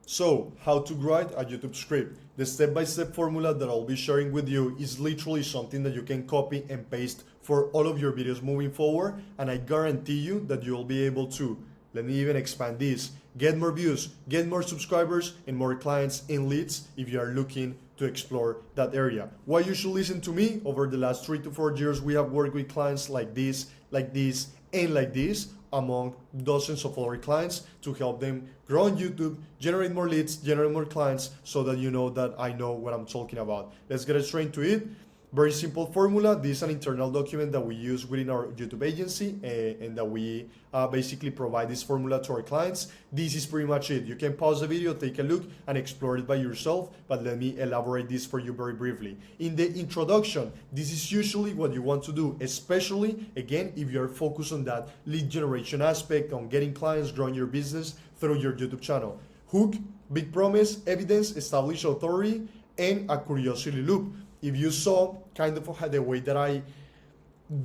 So, how to write a YouTube script. The step-by-step formula that I'll be sharing with you is literally something that you can copy and paste for all of your videos moving forward, and I guarantee you that you'll be able to, let me even expand this, get more views, get more subscribers, and more clients and leads if you are looking to explore that area. Why you should listen to me? Over the last 3 to 4 years, we have worked with clients like this, and like this, among dozens of other clients to help them grow on YouTube, generate more leads, generate more clients, so that you know that I know what I'm talking about. Let's get straight to it. Very simple formula. This is an internal document that we use within our YouTube agency, and that we basically provide this formula to our clients. This is pretty much it. You can pause the video, take a look, and explore it by yourself, but let me elaborate this for you very briefly. In the introduction, this is usually what you want to do, especially, again, if you're focused on that lead generation aspect, on getting clients, growing your business through your YouTube channel. Hook, big promise, evidence, establish authority, and a curiosity loop. If you saw kind of the way that I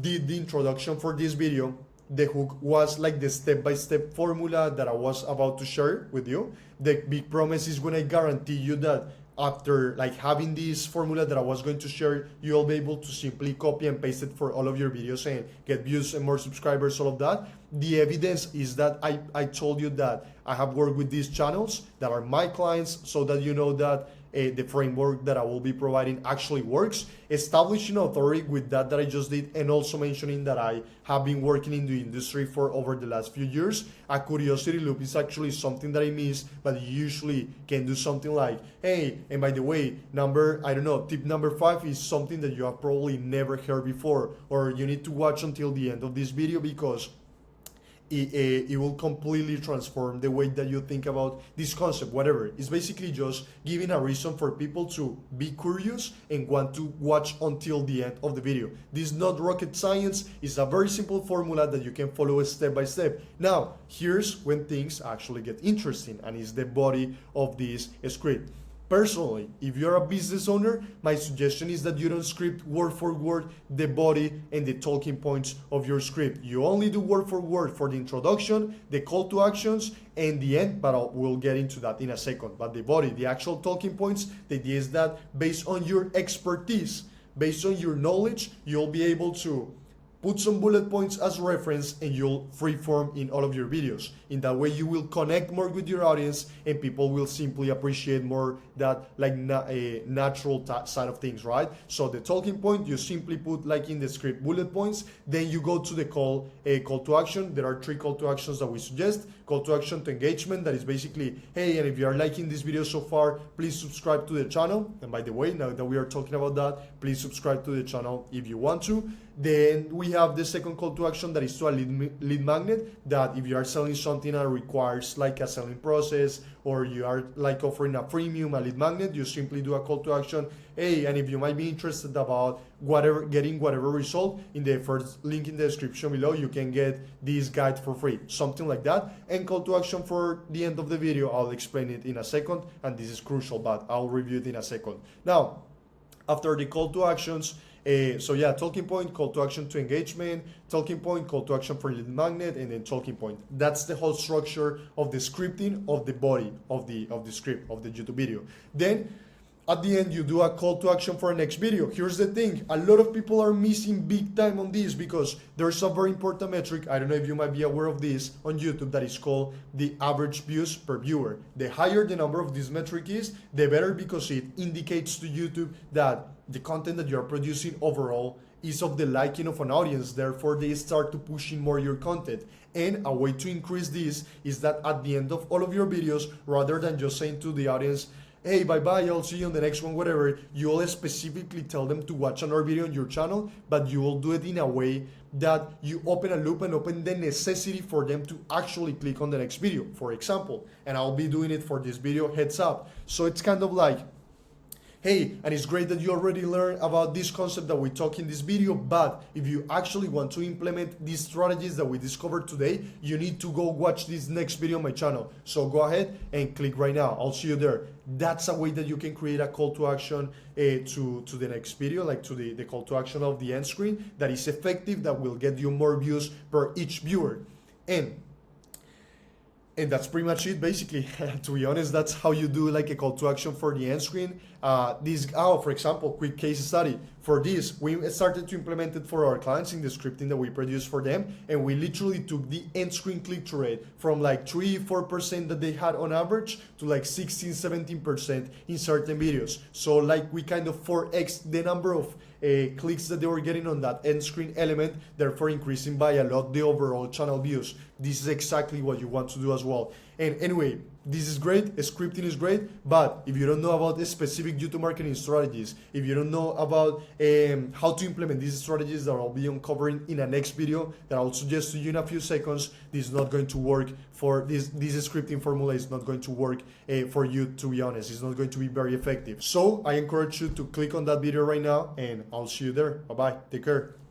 did the introduction for this video, the hook was like the step-by-step formula that I was about to share with you. The big promise is when I guarantee you that after like having this formula that I was going to share, you'll be able to simply copy and paste it for all of your videos and get views and more subscribers, all of that. The evidence is that I told you that I have worked with these channels that are my clients, so that you know that the framework that I will be providing actually works. Establishing authority with that I just did, and also mentioning that I have been working in the industry for over the last few years. A curiosity loop is actually something that I miss, but you usually can do something like, hey, and by the way, tip number 5 is something that you have probably never heard before, or you need to watch until the end of this video because it will completely transform the way that you think about this concept, whatever. It's basically just giving a reason for people to be curious and want to watch until the end of the video. This is not rocket science. It's a very simple formula that you can follow step by step. Now, here's when things actually get interesting, and it's the body of this script. Personally, if you're a business owner, my suggestion is that you don't script word for word the body and the talking points of your script. You only do word for word for the introduction, the call to actions, and the end, but we'll get into that in a second. But the body, the actual talking points, the idea is that based on your expertise, based on your knowledge, you'll be able to put some bullet points as reference, and you'll freeform in all of your videos. In that way, you will connect more with your audience, and people will simply appreciate more that natural side of things, right? So the talking point, you simply put like in the script bullet points. Then you go to the call to action. There are 3 call to actions that we suggest. Call to action to engagement, that is basically, hey, and if you are liking this video so far, please subscribe to the channel. And by the way, now that we are talking about that, please subscribe to the channel if you want to. Then we have the second call to action, that is to a lead magnet, that if you are selling something that requires like a selling process, or you are like offering a freemium, a lead magnet, you simply do a call to action. Hey, and if you might be interested about getting whatever result, in the first link in the description below, you can get this guide for free, something like that. And call to action for the end of the video, I'll explain it in a second, and this is crucial, but I'll review it in a second. Now, after the call to actions, talking point, call to action to engagement, talking point, call to action for lead magnet, and then talking point. That's the whole structure of the scripting of the body of the script of the YouTube video. Then at the end, you do a call to action for a next video. Here's the thing, a lot of people are missing big time on this, because there's a very important metric, I don't know if you might be aware of this, on YouTube, that is called the average views per viewer. The higher the number of this metric is, the better, because it indicates to YouTube that the content that you're producing overall is of the liking of an audience. Therefore, they start to pushing more your content. And a way to increase this is that at the end of all of your videos, rather than just saying to the audience, hey, bye-bye, I'll see you on the next one, whatever, you will specifically tell them to watch another video on your channel, but you will do it in a way that you open a loop and open the necessity for them to actually click on the next video, for example. And I'll be doing it for this video, heads up. So it's kind of like, hey, and it's great that you already learned about this concept that we talk in this video, but if you actually want to implement these strategies that we discovered today, you need to go watch this next video on my channel. So go ahead and click right now. I'll see you there. That's a way that you can create a call to action to the next video, like to the call to action of the end screen, that is effective, that will get you more views per each viewer. And And that's pretty much it, basically. To be honest, that's how you do like a call to action for the end screen. For example, quick case study. For this, we started to implement it for our clients in the scripting that we produce for them, and we literally took the end screen click-through rate from like 3-4% that they had on average to like 16-17% in certain videos. So like we kind of 4x the number of clicks that they were getting on that end screen element, therefore increasing by a lot the overall channel views. This is exactly what you want to do as well. And anyway, this is great, scripting is great, but if you don't know about the specific YouTube marketing strategies, if you don't know about how to implement these strategies that I'll be uncovering in a next video that I'll suggest to you in a few seconds, this is not going to work for this scripting formula is not going to work for you, to be honest. It's not going to be very effective. So I encourage you to click on that video right now, and I'll see you there. Bye-bye. Take care.